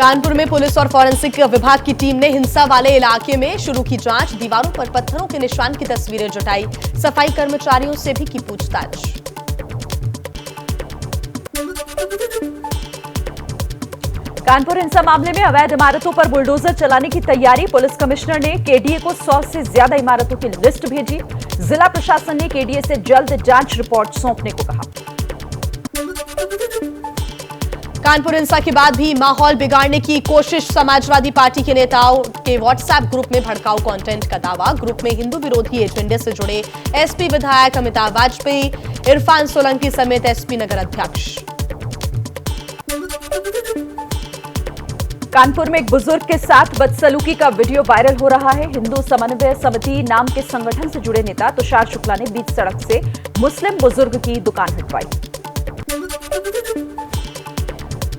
कानपुर में पुलिस और फॉरेंसिक विभाग की टीम ने हिंसा वाले इलाके में शुरू की जांच। दीवारों पर पत्थरों के निशान की तस्वीरें जुटाई। सफाई कर्मचारियों से भी की पूछताछ। कानपुर हिंसा मामले में अवैध इमारतों पर बुलडोजर चलाने की तैयारी। पुलिस कमिश्नर ने केडीए को 100 से ज्यादा इमारतों की लिस्ट भेजी। जिला प्रशासन ने केडीए से जल्द जांच रिपोर्ट सौंपने को कहा। कानपुर हिंसा के बाद भी माहौल बिगाड़ने की कोशिश। समाजवादी पार्टी के नेताओं के व्हाट्सएप ग्रुप में भड़काऊ कंटेंट का दावा। ग्रुप में हिंदू विरोधी एजेंडे से जुड़े एसपी विधायक अमिताभ वाजपेयी, इरफान सोलंकी समेत एसपी नगर अध्यक्ष। कानपुर में एक बुजुर्ग के साथ बदसलूकी का वीडियो वायरल हो रहा है। हिंदू समन्वय समिति नाम के संगठन से जुड़े नेता तुषार शुक्ला ने बीच सड़क से मुस्लिम बुजुर्ग की दुकान हटवाई।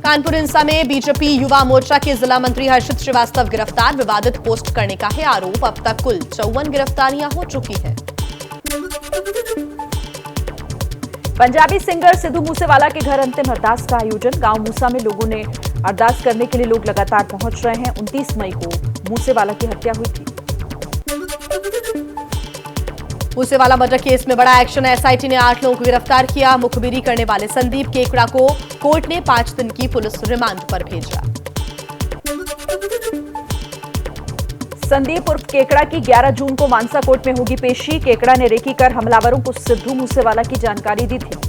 कानपुर हिंसा में बीजेपी युवा मोर्चा के जिला मंत्री हर्षित श्रीवास्तव गिरफ्तार। विवादित पोस्ट करने का है आरोप। अब तक कुल 54 गिरफ्तारियां हो चुकी हैं। पंजाबी सिंगर सिद्धू मूसेवाला के घर अंतिम अरदास का आयोजन। गांव मूसा में लोगों ने अरदास करने के लिए लोग लगातार पहुंच रहे हैं। 29 मई को मूसेवाला की हत्या हुई थी। मूसेवाला मर्डर केस में बड़ा एक्शन। एसआईटी ने 8 लोगों को गिरफ्तार किया। मुखबिरी करने वाले संदीप केकड़ा को कोर्ट ने 5 दिन की पुलिस रिमांड पर भेजा। संदीप उर्फ केकड़ा की 11 जून को मानसा कोर्ट में होगी पेशी। केकड़ा ने रेकी कर हमलावरों को सिद्धू मूसेवाला की जानकारी दी थी।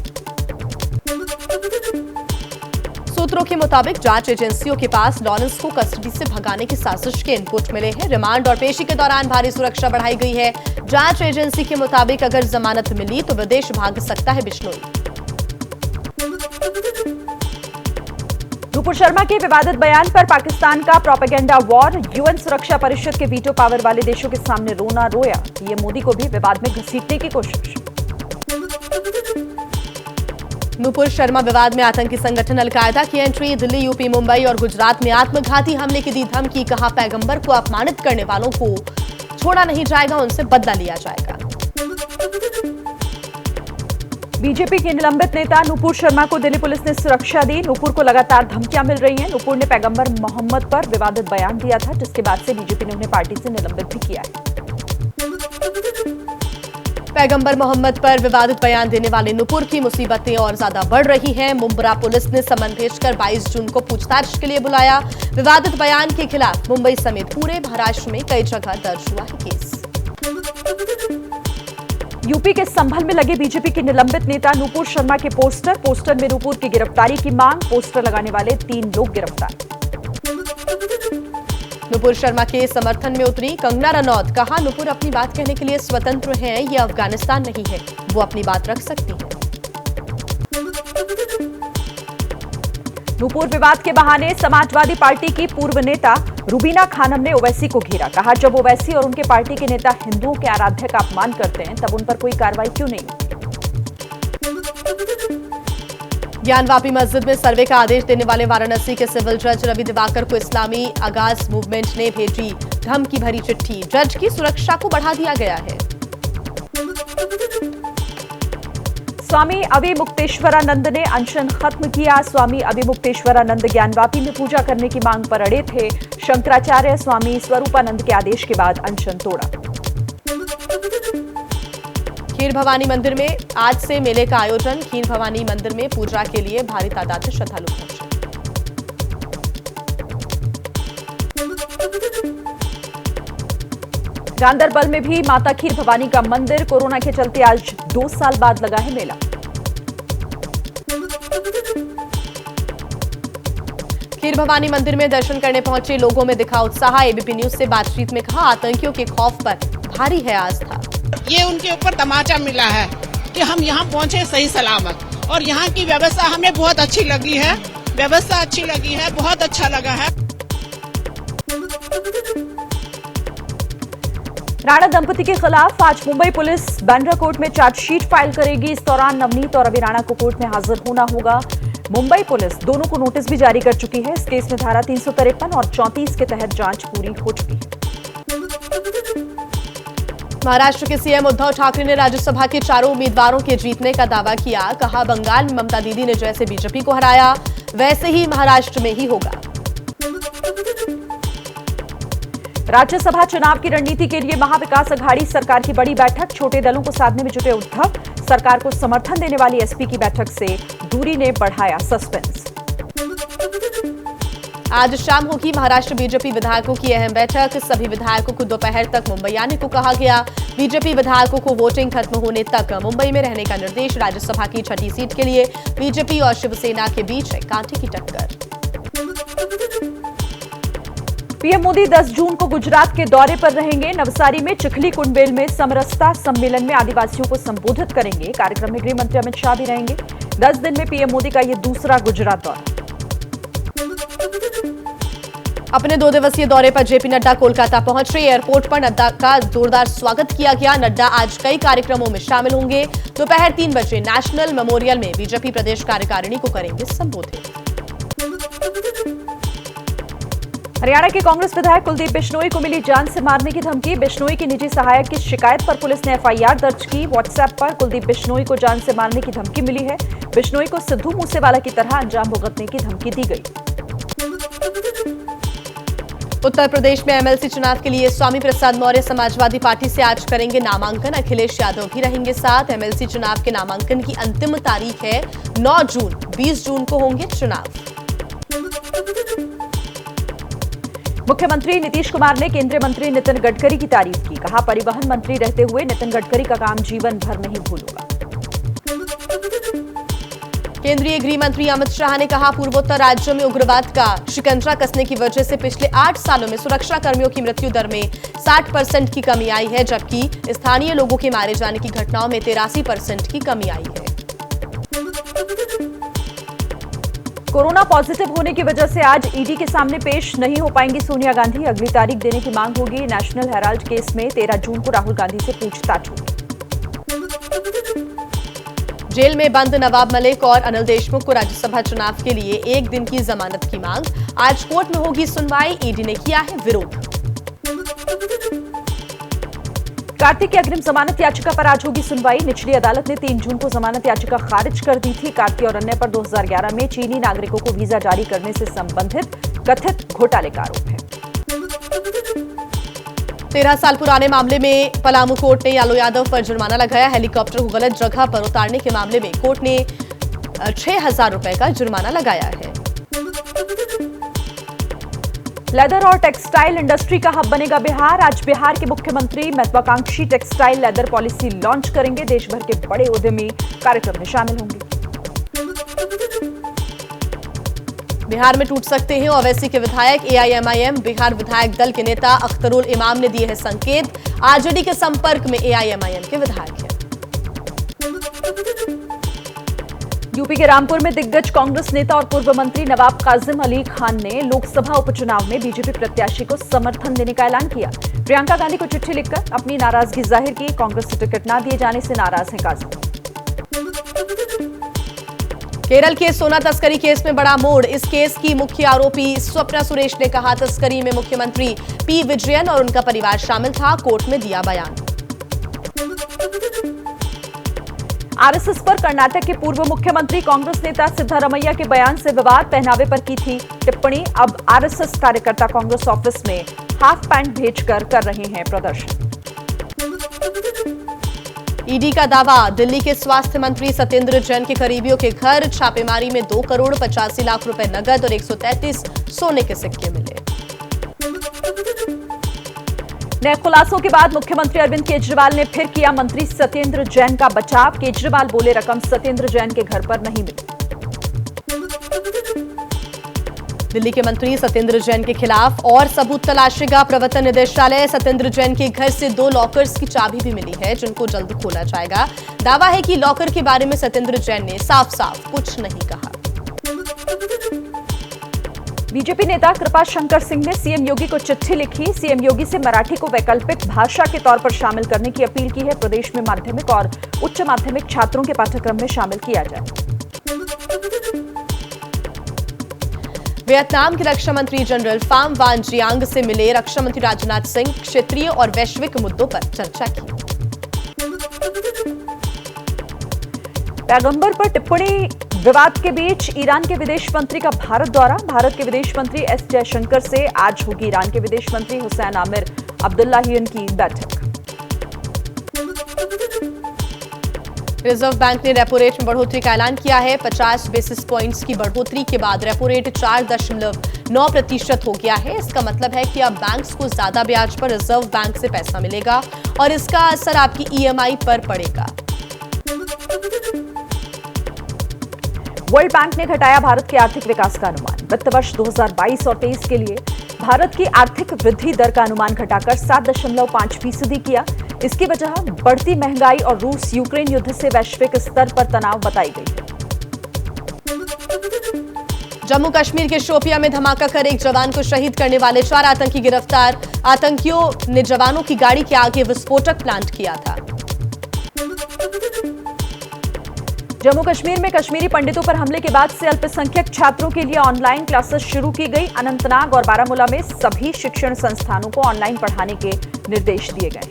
सूत्रों के मुताबिक जांच एजेंसियों के पास लॉरेंस को कस्टडी से भगाने की साजिश के इनपुट मिले हैं। रिमांड और पेशी के दौरान भारी सुरक्षा बढ़ाई गई है। जांच एजेंसी के मुताबिक अगर जमानत मिली तो विदेश भाग सकता है बिश्नोई। नुपुर शर्मा के विवादित बयान पर पाकिस्तान का प्रोपेगेंडा वॉर। यूएन सुरक्षा परिषद के वीटो पावर वाले देशों के सामने रोना रोया। ये मोदी को भी विवाद में घसीटने की कोशिश। नुपुर शर्मा विवाद में आतंकी संगठन अलकायदा की एंट्री। दिल्ली, यूपी, मुंबई और गुजरात में आत्मघाती हमले की दी धमकी। कहा पैगंबर को अपमानित करने वालों को छोड़ा नहीं जाएगा, उनसे बदला लिया जाएगा। बीजेपी के निलंबित नेता नुपुर शर्मा को दिल्ली पुलिस ने सुरक्षा दी। नुपुर को लगातार धमकियां मिल रही हैं। नुपुर ने पैगंबर मोहम्मद पर विवादित बयान दिया था, जिसके बाद से बीजेपी ने उन्हें पार्टी से निलंबित भी किया है। पैगंबर मोहम्मद पर विवादित बयान देने वाले नुपुर की मुसीबतें और ज्यादा बढ़ रही हैं। मुंब्रा पुलिस ने समन भेजकर 22 जून को पूछताछ के लिए बुलाया। विवादित बयान के खिलाफ मुंबई समेत पूरे महाराष्ट्र में कई जगह दर्ज हुआ है केस। यूपी के संभल में लगे बीजेपी के निलंबित नेता नुपुर शर्मा के पोस्टर में नुपुर की गिरफ्तारी की मांग। पोस्टर लगाने वाले 3 लोग गिरफ्तार। नुपुर शर्मा के समर्थन में उतरी कंगना रनौत। कहा नुपुर अपनी बात कहने के लिए स्वतंत्र हैं। ये अफगानिस्तान नहीं है, वो अपनी बात रख सकती हैं। नुपुर विवाद के बहाने समाजवादी पार्टी की पूर्व नेता रुबीना खानम ने ओवैसी को घेरा। कहा जब ओवैसी और उनके पार्टी के नेता हिंदुओं के आराध्य का अपमान करते हैं तब उन पर कोई कार्रवाई क्यों नहीं होती। ज्ञानवापी मस्जिद में सर्वे का आदेश देने वाले वाराणसी के सिविल जज रवि दिवाकर को इस्लामी आगाज मूवमेंट ने भेजी धमकी भरी चिट्ठी। जज की सुरक्षा को बढ़ा दिया गया है। स्वामी अभिमुक्तेश्वरानंद ने अनशन खत्म किया। स्वामी अभिमुक्तेश्वरानंद ज्ञानवापी में पूजा करने की मांग पर अड़े थे। शंकराचार्य स्वामी स्वरूपानंद के आदेश के बाद अनशन तोड़ा। खीर भवानी मंदिर में आज से मेले का आयोजन। खीर भवानी मंदिर में पूजा के लिए भारी तादाद में श्रद्धालु पहुंचे। गांदरबल में भी माता खीर भवानी का मंदिर। कोरोना के चलते आज 2 साल बाद लगा है मेला। खीर भवानी मंदिर में दर्शन करने पहुंचे लोगों में दिखा उत्साह। एबीपी न्यूज से बातचीत में कहा आतंकियों के खौफ पर भारी है आस्था। ये उनके ऊपर तमाचा मिला है कि हम यहाँ पहुँचे सही सलामत, और यहाँ की व्यवस्था हमें बहुत अच्छी लगी है। व्यवस्था अच्छी लगी है, बहुत अच्छा लगा है। राणा दंपति के खिलाफ आज मुंबई पुलिस बांद्रा कोर्ट में चार्जशीट फाइल करेगी। इस दौरान नवनीत और अभी राणा को कोर्ट में हाजिर होना होगा। मुंबई पुलिस दोनों को नोटिस भी जारी कर चुकी है। इस केस में धारा 353 और 34 के तहत जांच पूरी हो चुकी है। महाराष्ट्र के सीएम उद्धव ठाकरे ने राज्यसभा के चारों उम्मीदवारों के जीतने का दावा किया। कहा बंगाल में ममता दीदी ने जैसे बीजेपी को हराया वैसे ही महाराष्ट्र में ही होगा। राज्यसभा चुनाव की रणनीति के लिए महाविकास अघाड़ी सरकार की बड़ी बैठक, छोटे दलों को साधने में जुटे उद्धव, सरकार को समर्थन देने वाली एसपी की बैठक से दूरी ने बढ़ाया सस्पेंस। आज शाम होगी महाराष्ट्र बीजेपी विधायकों की अहम बैठक, सभी विधायकों को दोपहर तक मुंबई आने को कहा गया। बीजेपी विधायकों को वोटिंग खत्म होने तक मुंबई में रहने का निर्देश। राज्यसभा की 6ठी सीट के लिए बीजेपी और शिवसेना के बीच है कांटे की टक्कर। पीएम मोदी 10 जून को गुजरात के दौरे पर रहेंगे। नवसारी में चिखली कुंडबेल में समरसता सम्मेलन में आदिवासियों को संबोधित करेंगे। कार्यक्रम में गृह मंत्री अमित शाह भी रहेंगे। 10 दिन में पीएम मोदी का यह दूसरा गुजरात दौरा। अपने 2 दिवसीय दौरे पर जेपी नड्डा कोलकाता पहुंच रहे। एयरपोर्ट पर नड्डा का जोरदार स्वागत किया गया। नड्डा आज कई कार्यक्रमों में शामिल होंगे। दोपहर 3 बजे नेशनल मेमोरियल में बीजेपी प्रदेश कार्यकारिणी को करेंगे संबोधित। हरियाणा के कांग्रेस विधायक कुलदीप बिश्नोई को मिली जान से मारने की धमकी। बिश्नोई की निजी सहायक की शिकायत पर पुलिस ने एफआईआर दर्ज की। व्हाट्सएप पर कुलदीप बिश्नोई को जान से मारने की धमकी मिली है। बिश्नोई को सिद्धू मूसेवाला की तरह अंजाम भुगतने की धमकी दी गई। उत्तर प्रदेश में एमएलसी चुनाव के लिए स्वामी प्रसाद मौर्य समाजवादी पार्टी से आज करेंगे नामांकन। अखिलेश यादव भी रहेंगे साथ। एमएलसी चुनाव के नामांकन की अंतिम तारीख है 9 जून। 20 जून को होंगे चुनाव। मुख्यमंत्री नीतीश कुमार ने केंद्रीय मंत्री नितिन गडकरी की तारीफ की। कहा, परिवहन मंत्री रहते हुए नितिन गडकरी का काम जीवन भर नहीं भूलूंगा। केंद्रीय गृह मंत्री अमित शाह ने कहा, पूर्वोत्तर राज्यों में उग्रवाद का शिकंजा कसने की वजह से पिछले 8 सालों में सुरक्षा कर्मियों की मृत्यु दर में 60% की कमी आई है, जबकि स्थानीय लोगों के मारे जाने की घटनाओं में 83% की कमी आई है। कोरोना पॉजिटिव होने की वजह से आज ईडी के सामने पेश नहीं हो पाएंगी सोनिया गांधी। अगली तारीख देने की मांग होगी। नेशनल हेराल्ड केस में 13 जून को राहुल गांधी से पूछताछ होगी। जेल में बंद नवाब मलिक और अनिल देशमुख को राज्यसभा चुनाव के लिए 1 दिन की जमानत की मांग। आज कोर्ट में होगी सुनवाई। ईडी ने किया है विरोध। कार्तिक की अग्रिम जमानत याचिका पर आज होगी सुनवाई। निचली अदालत ने 3 जून को जमानत याचिका खारिज कर दी थी। कार्तिक और अन्य पर 2011 में चीनी नागरिकों को वीजा जारी करने से संबंधित कथित घोटाले का आरोप है। 13 साल पुराने मामले में पलामू कोर्ट ने लालू यादव पर जुर्माना लगाया। हेलीकॉप्टर को गलत जगह पर उतारने के मामले में कोर्ट ने 6,000 रुपए का जुर्माना लगाया है। लेदर और टेक्सटाइल इंडस्ट्री का हब बनेगा बिहार। आज बिहार के मुख्यमंत्री महत्वाकांक्षी टेक्सटाइल लेदर पॉलिसी लॉन्च करेंगे। देश भर के बड़े उद्यमी कार्यक्रम में शामिल होंगे। बिहार में टूट सकते हैं ओवैसी के विधायक। एआईएमआईएम बिहार विधायक दल के नेता अख्तरुल इमाम ने दिए हैं संकेत। आरजेडी के संपर्क में एआईएमआईएम के विधायक हैं। यूपी के रामपुर में दिग्गज कांग्रेस नेता और पूर्व मंत्री नवाब काजिम अली खान ने लोकसभा उपचुनाव में बीजेपी प्रत्याशी को समर्थन देने का ऐलान किया। प्रियंका गांधी को चिट्ठी लिखकर अपनी नाराजगी जाहिर की। कांग्रेस से टिकट न दिए जाने से नाराज हैं काजिम। केरल के सोना तस्करी केस में बड़ा मोड़। इस केस की मुख्य आरोपी स्वप्ना सुरेश ने कहा, तस्करी में मुख्यमंत्री पी विजयन और उनका परिवार शामिल था। कोर्ट में दिया बयान। आरएसएस पर कर्नाटक के पूर्व मुख्यमंत्री कांग्रेस नेता सिद्धारमैया के बयान से विवाद। पहनावे पर की थी टिप्पणी। अब आरएसएस कार्यकर्ता कांग्रेस ऑफिस में हाफ पैंट भेजकर कर रहे हैं प्रदर्शन। ईडी का दावा, दिल्ली के स्वास्थ्य मंत्री सत्येंद्र जैन के करीबियों के घर छापेमारी में 2 करोड़ 85 लाख रुपए नगद और 133 सोने के सिक्के मिले। नए खुलासों के बाद मुख्यमंत्री अरविंद केजरीवाल ने फिर किया मंत्री सत्येंद्र जैन का बचाव। केजरीवाल बोले, रकम सत्येंद्र जैन के घर पर नहीं मिली। दिल्ली के मंत्री सत्येंद्र जैन के खिलाफ और सबूत तलाशेगा प्रवर्तन निदेशालय। सत्येंद्र जैन के घर से 2 लॉकर्स की चाबी भी मिली है, जिनको जल्द खोला जाएगा। दावा है कि लॉकर के बारे में सत्येंद्र जैन ने साफ साफ कुछ नहीं कहा। बीजेपी नेता कृपा शंकर सिंह ने सीएम योगी को चिट्ठी लिखी। सीएम योगी से मराठी को वैकल्पिक भाषा के तौर पर शामिल करने की अपील की है। प्रदेश में माध्यमिक और उच्च माध्यमिक छात्रों के पाठ्यक्रम में शामिल किया जाए। वियतनाम के रक्षा मंत्री जनरल फाम वान जियांग से मिले रक्षा मंत्री राजनाथ सिंह। क्षेत्रीय और वैश्विक मुद्दों पर चर्चा की। पैगंबर पर टिप्पणी विवाद के बीच ईरान के विदेश मंत्री का भारत दौरा। भारत के विदेश मंत्री एस जयशंकर से आज होगी ईरान के विदेश मंत्री हुसैन आमिर अब्दुल्लाहियन की बैठक। रिजर्व बैंक ने रेपो रेट में बढ़ोतरी का ऐलान किया है। 50 बेसिस पॉइंट्स की बढ़ोतरी के बाद रेपो रेट 4.9% हो गया है। इसका मतलब है कि अब बैंक्स को ज्यादा ब्याज पर रिजर्व बैंक से पैसा मिलेगा और इसका असर आपकी ईएमआई पर पड़ेगा। वर्ल्ड बैंक ने घटाया भारत के आर्थिक विकास का अनुमान। वित्त वर्ष 2022 और 23 के लिए भारत की आर्थिक वृद्धि दर का अनुमान घटाकर 7.5% किया। इसकी वजह बढ़ती महंगाई और रूस यूक्रेन युद्ध से वैश्विक स्तर पर तनाव बताई गई है। जम्मू कश्मीर के शोपियां में धमाका कर एक जवान को शहीद करने वाले 4 आतंकी गिरफ्तार। आतंकियों ने जवानों की गाड़ी के आगे विस्फोटक प्लांट किया था। जम्मू कश्मीर में कश्मीरी पंडितों पर हमले के बाद से अल्पसंख्यक छात्रों के लिए ऑनलाइन क्लासेस शुरू की गई। अनंतनाग और बारामूला में सभी शिक्षण संस्थानों को ऑनलाइन पढ़ाने के निर्देश दिए गए।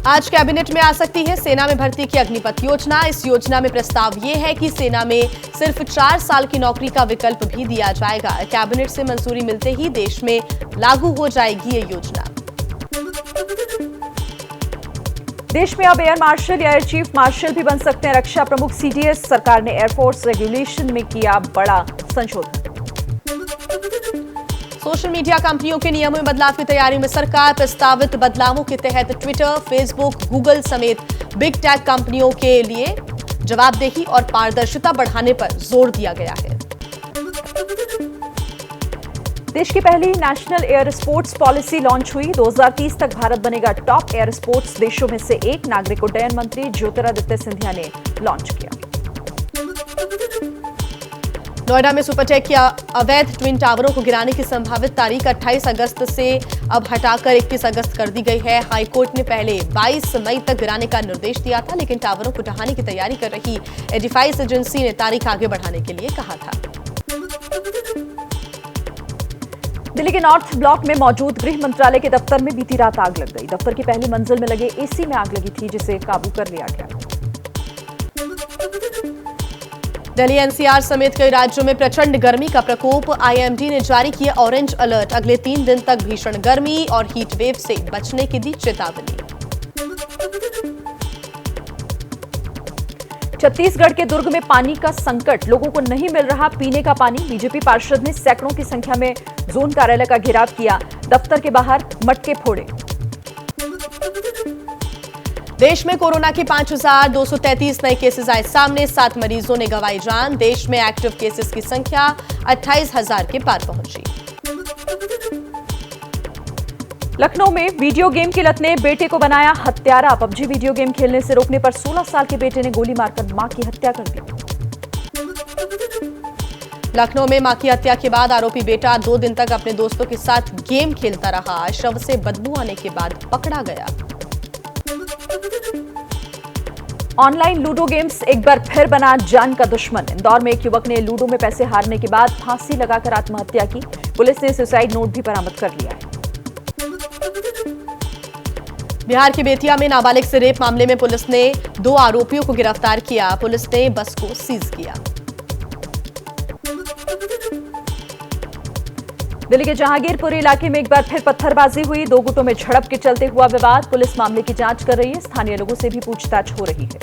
आज कैबिनेट में आ सकती है सेना में भर्ती की अग्निपथ योजना। इस योजना में प्रस्ताव ये है कि सेना में सिर्फ 4 साल की नौकरी का विकल्प भी दिया जाएगा। कैबिनेट से मंजूरी मिलते ही देश में लागू हो जाएगी ये योजना। देश में अब एयर मार्शल या एयर चीफ मार्शल भी बन सकते हैं रक्षा प्रमुख सीडीएस। सरकार ने एयरफोर्स रेगुलेशन में किया बड़ा संशोधन। सोशल मीडिया कंपनियों के नियमों में बदलाव की तैयारी में सरकार। प्रस्तावित बदलावों के तहत ट्विटर, फेसबुक, गूगल समेत बिग टेक कंपनियों के लिए जवाबदेही और पारदर्शिता बढ़ाने पर जोर दिया गया है। देश की पहली national air sports policy launch हुई। 2030 तक भारत बनेगा टॉप एयर स्पोर्ट्स देशों में से एक। नागरिक उड्डयन मंत्री ज्योतिरादित्य सिंधिया ने लॉन्च किया। नोएडा में सुपरटेक के अवैध ट्विन टावरों को गिराने की संभावित तारीख 28 अगस्त से अब हटाकर 21 अगस्त कर दी गई है। हाईकोर्ट ने पहले 22 मई तक गिराने का निर्देश दिया था, लेकिन टावरों को ढहाने की तैयारी कर रही एडिफाइस एजेंसी ने तारीख आगे बढ़ाने के लिए कहा था। दिल्ली के नॉर्थ ब्लॉक में मौजूद गृह मंत्रालय के दफ्तर में बीती रात आग लग गई। दफ्तर की पहली मंजिल में लगे एसी में आग लगी थी, जिसे काबू कर लिया गया। दिल्ली एनसीआर समेत कई राज्यों में प्रचंड गर्मी का प्रकोप। आईएमडी ने जारी किया ऑरेंज अलर्ट। अगले 3 दिन तक भीषण गर्मी और हीट वेव से बचने की दी चेतावनी। छत्तीसगढ़ के दुर्ग में पानी का संकट। लोगों को नहीं मिल रहा पीने का पानी। बीजेपी पार्षद ने सैकड़ों की संख्या में जोन कार्यालय का घेराव किया। दफ्तर के बाहर मटके फोड़े। देश में कोरोना के 5,233 नए केसेस आए सामने। 7 मरीजों ने गंवाई जान। देश में एक्टिव केसेस की संख्या 28,000 के पार पहुंची। लखनऊ में वीडियो गेम की लत ने बेटे को बनाया हत्यारा। पबजी वीडियो गेम खेलने से रोकने पर 16 साल के बेटे ने गोली मारकर मां की हत्या कर दी। लखनऊ में मां की हत्या के बाद आरोपी बेटा 2 दिन तक अपने दोस्तों के साथ गेम खेलता रहा। शव से बदबू आने के बाद पकड़ा गया। ऑनलाइन लूडो गेम्स एक बार फिर बना जान का दुश्मन। इंदौर में एक युवक ने लूडो में पैसे हारने के बाद फांसी लगाकर आत्महत्या की। पुलिस ने सुसाइड नोट भी बरामद कर लिया है। बिहार के बेतिया में नाबालिग से रेप मामले में पुलिस ने 2 आरोपियों को गिरफ्तार किया। पुलिस ने बस को सीज किया। दिल्ली के जहांगीरपुर इलाके में एक बार फिर पत्थरबाजी हुई। 2 गुटों में झड़प के चलते हुआ विवाद। पुलिस मामले की जांच कर रही है। स्थानीय लोगों से भी पूछताछ हो रही है।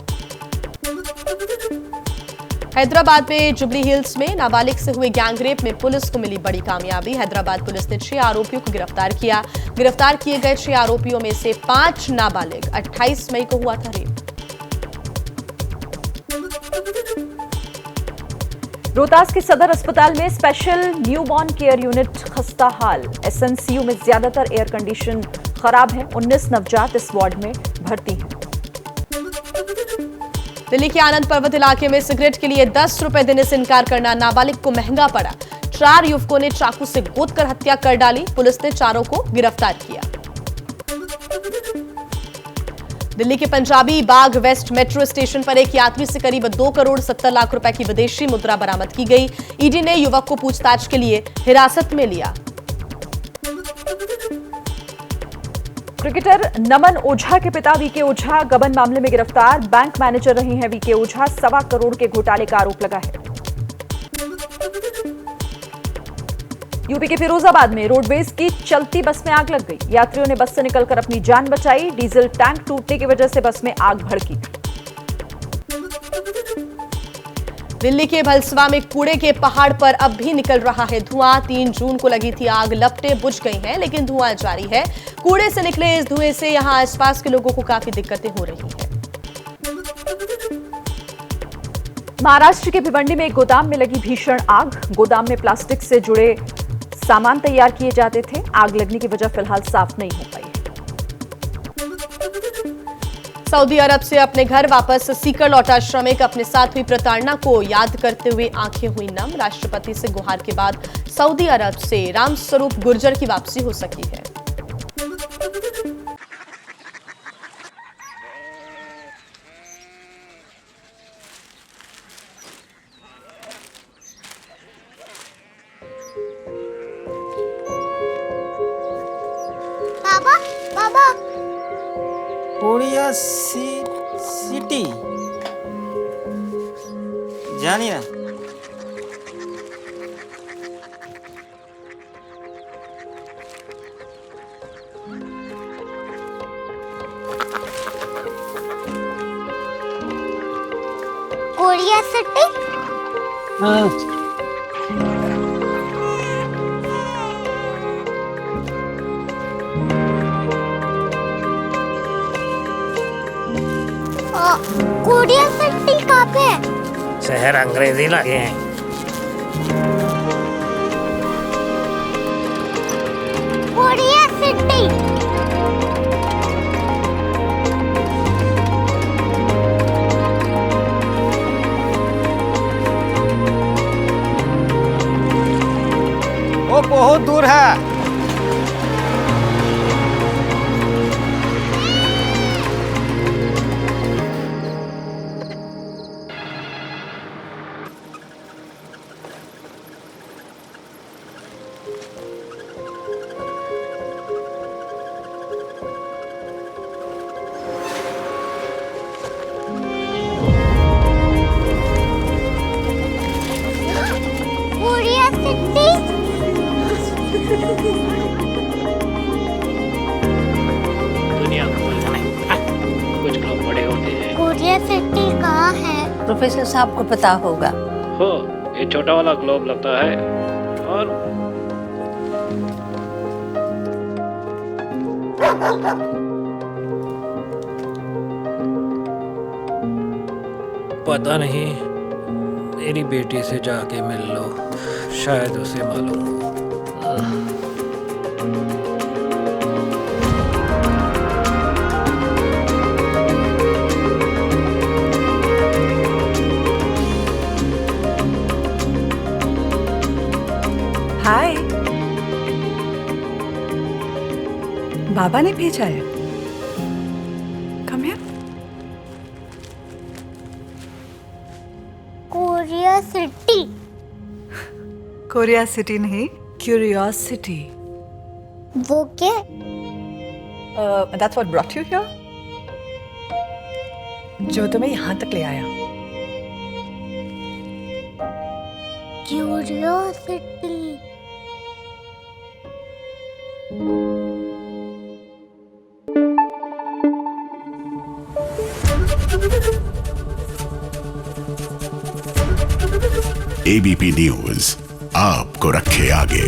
हैदराबाद में जुबली हिल्स में नाबालिग से हुए गैंगरेप में पुलिस को मिली बड़ी कामयाबी। हैदराबाद पुलिस ने 6 आरोपियों को गिरफ्तार किया। गिरफ्तार किए गए 6 आरोपियों में से 5 नाबालिग। 28 मई को हुआ था रेप। रोहतास के सदर अस्पताल में स्पेशल न्यूबॉर्न केयर यूनिट खस्ता हाल। एसएनसीयू में ज्यादातर एयर कंडीशन खराब है। 19 नवजात इस वार्ड में भर्ती हैं। दिल्ली के आनंद पर्वत इलाके में सिगरेट के लिए 10 रुपए देने से इनकार करना नाबालिग को महंगा पड़ा। 4 युवकों ने चाकू से गोदकर हत्या कर डाली। पुलिस ने चारों को गिरफ्तार किया। दिल्ली के पंजाबी बाग वेस्ट मेट्रो स्टेशन पर एक यात्री से करीब 2 करोड़ 70 लाख रुपए की विदेशी मुद्रा बरामद की गई। ईडी ने युवक को पूछताछ के लिए हिरासत में लिया। क्रिकेटर नमन ओझा के पिता वीके ओझा गबन मामले में गिरफ्तार। बैंक मैनेजर रहे हैं वीके ओझा। 1.25 करोड़ के घोटाले का आरोप लगा है। यूपी के फिरोजाबाद में रोडवेज की चलती बस में आग लग गई। यात्रियों ने बस से निकलकर अपनी जान बचाई। डीजल टैंक टूटने की वजह से बस में आग भड़की। दिल्ली के भलसवा में कूड़े के पहाड़ पर अब भी निकल रहा है धुआं। 3 जून को लगी थी आग, लपटें बुझ गई हैं, लेकिन धुआं जारी है। कूड़े से निकले इस धुएं से यहां आसपास के लोगों को काफी दिक्कतें हो रही हैं। महाराष्ट्र के भिवंडी में एक गोदाम में लगी भीषण आग। गोदाम में प्लास्टिक से जुड़े सामान तैयार किए जाते थे। आग लगने की वजह फिलहाल साफ नहीं हो पाई। सऊदी अरब से अपने घर वापस सीकर लौटा श्रमिक अपने साथ हुई प्रताड़ना को याद करते हुए आंखें हुई नम। राष्ट्रपति से गुहार के बाद सऊदी अरब से रामस्वरूप गुर्जर की वापसी हो सकी है। बाबा बाबा कोरिया सिटी जानी ना। कोरिया सिटी कोरिया सिटी कहाँ पे है? शहर अंग्रेजी लगे हैं। कोरिया सिटी वो बहुत दूर है। कोरिया सिटी दुनिया को बोलना है। कुछ लोग बड़े होते हैं। कोरिया सिटी कहाँ है? प्रोफेसर साहब को पता होगा। हो ये छोटा वाला ग्लोब लगता है और पता नहीं, मेरी बेटी से जाके मिल लो, शायद उसे मालूम हो। हाय, बाबा ने भेजा है। Come here. Korea city Korea city नहीं, क्यूरियोसिटी। वो क्या? That's what brought you here, जो तुम्हें यहाँ तक ले आया। क्यूरियोसिटी एबीपी न्यूज आपको रखे आगे।